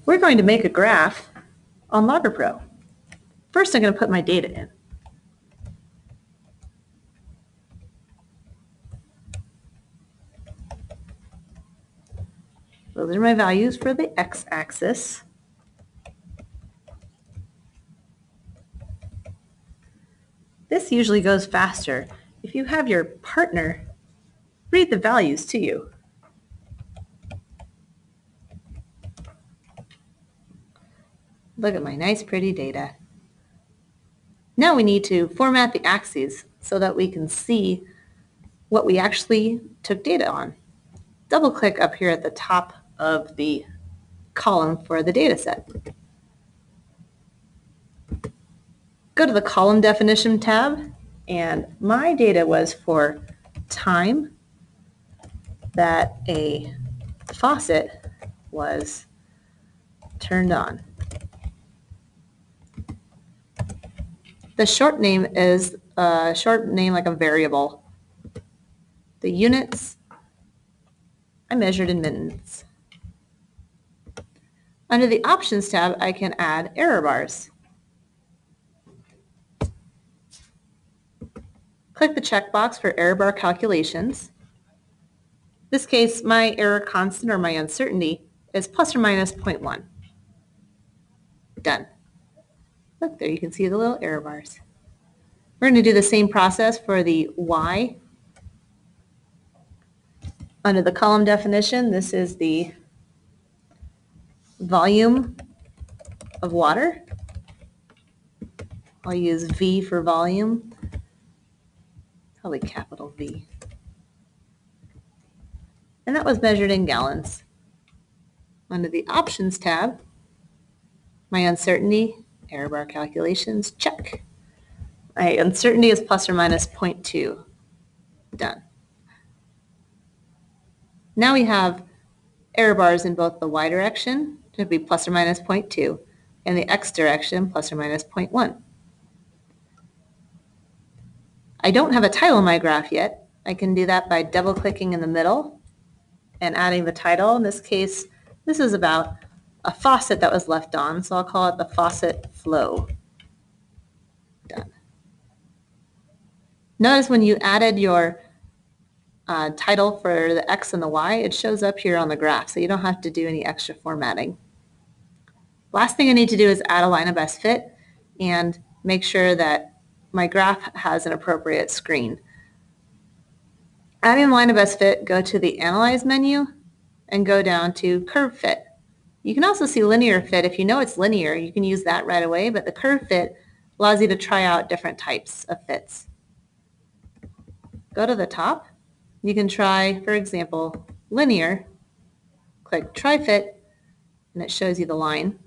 We're going to make a graph on LoggerPro. First, I'm going to put my data in. Those are my values for the x-axis. This usually goes faster if you have your partner read the values to you. Look at my nice pretty data. Now we need to format the axes so that we can see what we actually took data on. Double click up here at the top of the column for the data set. Go to the column definition tab, and my data was for time that a faucet was turned on. The short name is a short name like a variable. The units I measured in minutes. Under the Options tab, I can add error bars. Click the checkbox for error bar calculations. In this case, my error constant or my uncertainty is plus or minus 0.1. Done. Look, there you can see the little error bars. We're going to do the same process for the Y. Under the column definition, this is the volume of water. I'll use V for volume, probably capital V. And that was measured in gallons. Under the Options tab, my uncertainty, error bar calculations, check. My uncertainty is plus or minus 0.2. Done. Now we have error bars in both the Y direction, to be plus or minus 0.2, and the X direction, plus or minus 0.1. I don't have a title in my graph yet. I can do that by double-clicking in the middle and adding the title. In this case, this is about a faucet that was left on, so I'll call it the faucet flow. Done. Notice when you added your title for the X and the Y, it shows up here on the graph, so you don't have to do any extra formatting. Last thing I need to do is add a line of best fit and make sure that my graph has an appropriate screen. Adding a line of best fit, go to the Analyze menu and go down to Curve Fit. You can also see linear fit. If you know it's linear, you can use that right away, but the curve fit allows you to try out different types of fits. Go to the top. You can try, for example, linear. Click Try Fit, and it shows you the line.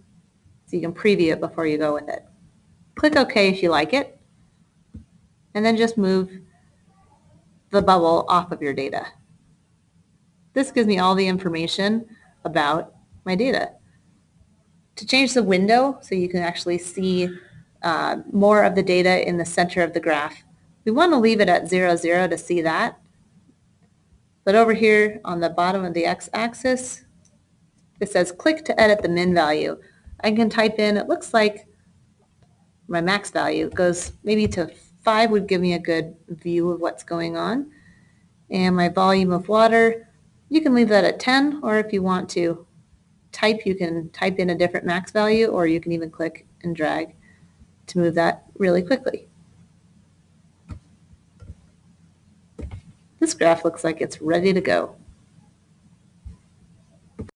So you can preview it before you go with it. Click OK if you like it, and then just move the bubble off of your data. This gives me all the information about my data. To change the window so you can actually see more of the data in the center of the graph, we want to leave it at 0, 0 to see that. But over here on the bottom of the x-axis, it says click to edit the min value. I can type in, it looks like my max value goes maybe to 5 would give me a good view of what's going on. And my volume of water, you can leave that at 10, or if you want to type, you can type in a different max value, or you can even click and drag to move that really quickly. This graph looks like it's ready to go.